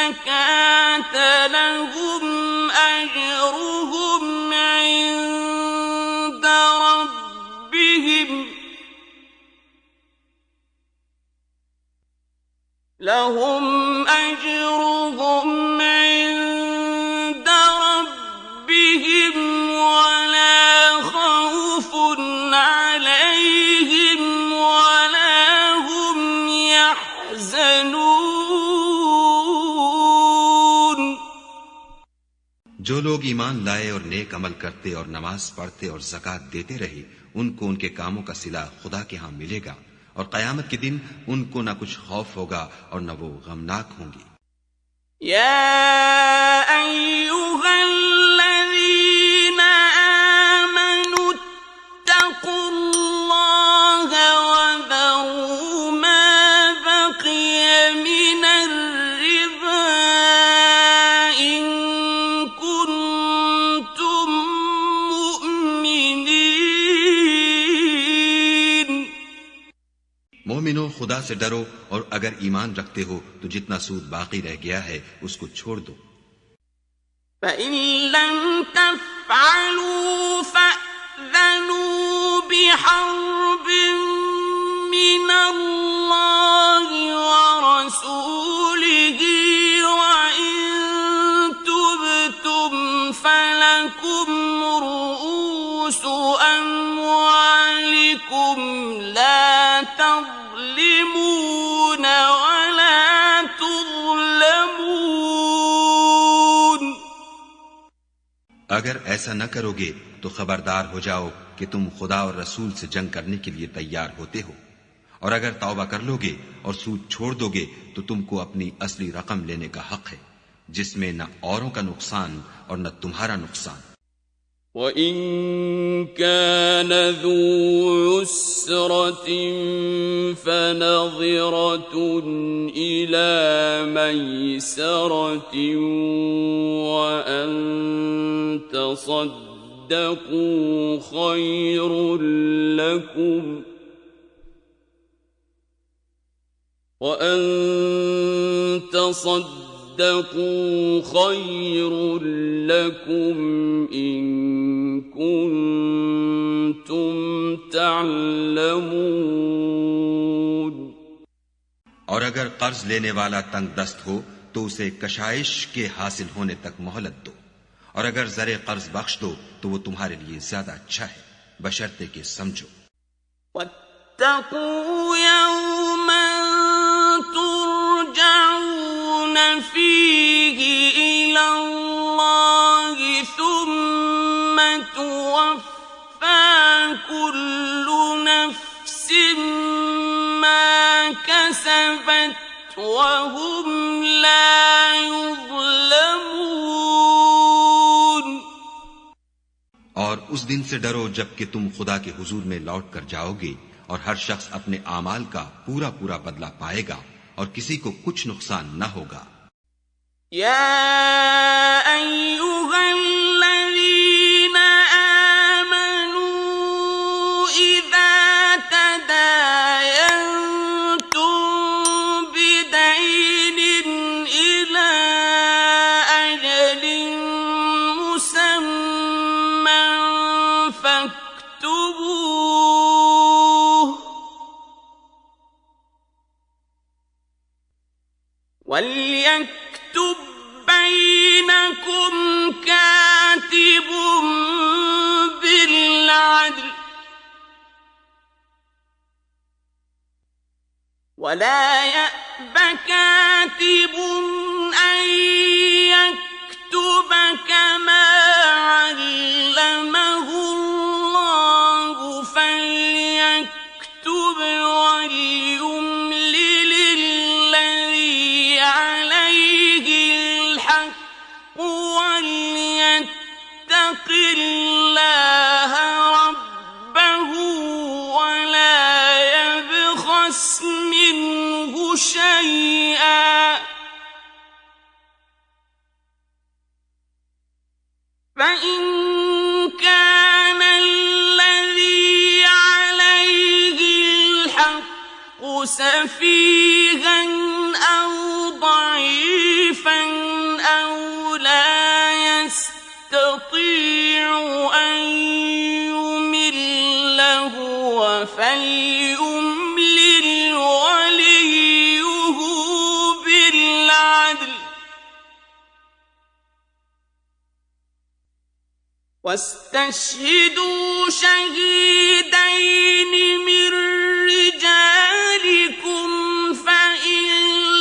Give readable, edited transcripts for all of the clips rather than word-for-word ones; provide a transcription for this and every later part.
الزكاة لهم أجرهم عند ربهم ولا خوف عليهم ولا هم يحزنون। जो लोग ईमान लाए और नेक अमल करते और नमाज पढ़ते और ज़कात देते रहे, उनको उनके कामों का सिला खुदा के यहाँ मिलेगा और कयामत के दिन उनको न कुछ खौफ होगा और न वो गमनाक होंगी। या अय्युहल्लज़ीन आमनू इत्तक़ुल्लाह वज़रू मा बक़िय मिनर रिबा इन कुन्तुम मुअ्मिनीन। मोमिनो, खुदा से डरो और अगर ईमान रखते हो तो जितना सूद बाकी रह गया है उसको छोड़ दो। فإن لم تفعلوا فأذنوا بحرب من الله ورسوله وإن تبتم فلكم رؤوس أموالكم لا تظلمون ولا تظلمون। अगर ऐसा न करोगे तो खबरदार हो जाओ कि तुम खुदा और रसूल से जंग करने के लिए तैयार होते हो, और अगर तौबा कर लोगे और सूद छोड़ दोगे तो तुमको अपनी असली रकम लेने का हक है, जिसमें न औरों का नुकसान और न तुम्हारा नुकसान। وَإِن كَانَ ذُو عُسْرَةٍ فَنَظِرَةٌ إِلَى مَيْسَرَةٍ وَأَن تَصَدَّقُوا خَيْرٌ لَّكُمْ إن كنتم تعلمون। और अगर कर्ज लेने वाला तंग दस्त हो तो उसे कशाइश के हासिल होने तक मोहलत दो, और अगर जरे कर्ज बख्श दो तो वो तुम्हारे लिए ज्यादा अच्छा है, बशर्ते कि समझो। वत्तक़ू यौमन तुरजऊन फीही इलल्लाहि सुम्म तुवफ़्फ़ा कुल्लु नफ्सिन मा कसबत वहुम ला युज़्लमून। और उस दिन से डरो जबकि तुम खुदा के हुजूर में लौट कर जाओगे और हर शख्स अपने आमाल का पूरा पूरा बदला पाएगा और किसी को कुछ नुकसान न होगा। या अय्युहल्लज़ीना आमनू इज़ा तदायन्तुम बिदैनिन इला अजलिन मुसम्मन फक्तुबूह वल्यक्तुब बैनकुम कातिबुम बिलअद्ल वला यअब कातिबुन अन यक्तुब कमा अल्लमहु अल्लाहु फल्यक्तुब वल्युमलिल लल्लज़ी अलैहिल हक़्क़ु वल्यत्तक़िल्लाह रब्बहु वला यबख़स मिन्हु शैआ فإن كان الذي عليه الحق سفيها أو ضعيفا واستشهدوا شهيدين من رجالكم فإن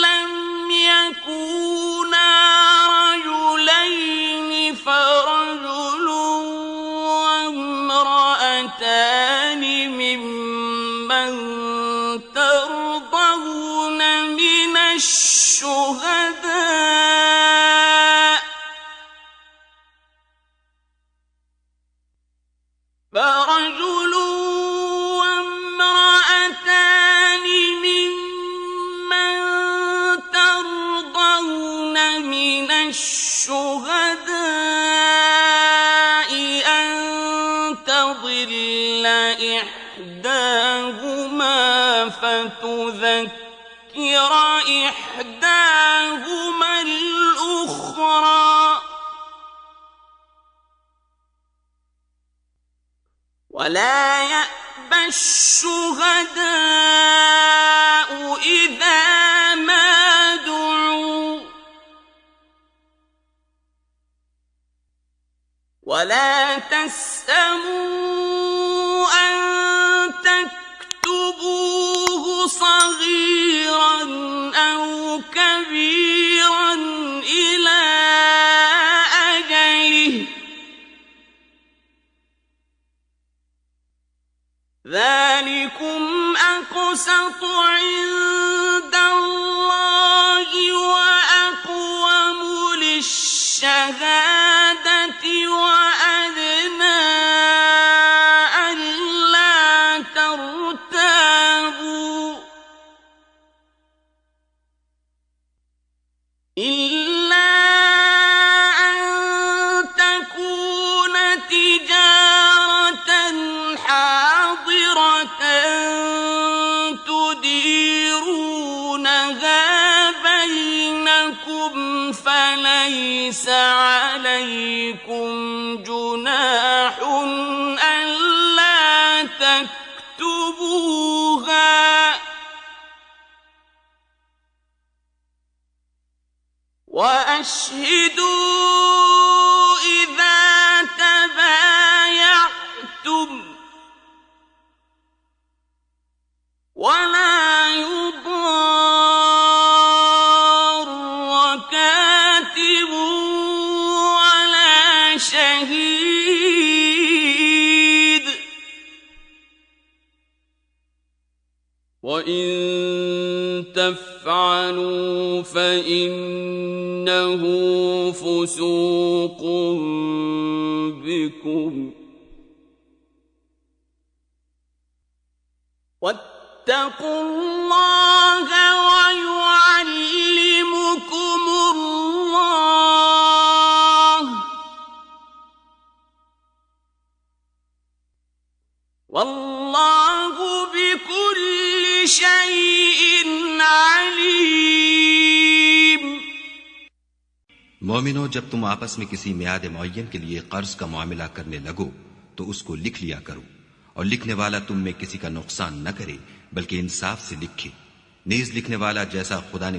لم يكونا رجلين فرجل وامرأتان ممن ترضون من الشهداء فرجل وامرأتان ممن ترضون من الشهداء أن تضل إحداهما فتذكر إحداهما الأخرى ولا يأبى الشهداء إذا ما دعوا ولا تسأموا أن تكتبوه صغيرا أو كبيرا إلى أجله ذلكم أقسط عند الله وأقوم للشهادة وأدنى ألا ترتابوا إلا أن تكون تجارة حاضرة تديرونها بينكم فليس عليكم جناح ألا تكتبوها وأشهدوا إذا تبايعتم ولا يضار كاتب ولا شهيد وإن تفعلوا فإنه فسوق بكم واتقوا الله ويعلمكم الله والله بكل شيء عليم। मोमिनो, जब तुम आपस में किसी मियाद मुअय्यन के लिए कर्ज का मामला करने लगो तो उसको लिख लिया करो, और लिखने वाला तुम में किसी का नुकसान न करे बल्कि इंसाफ से लिखे। नीज लिखने वाला जैसा खुदा ने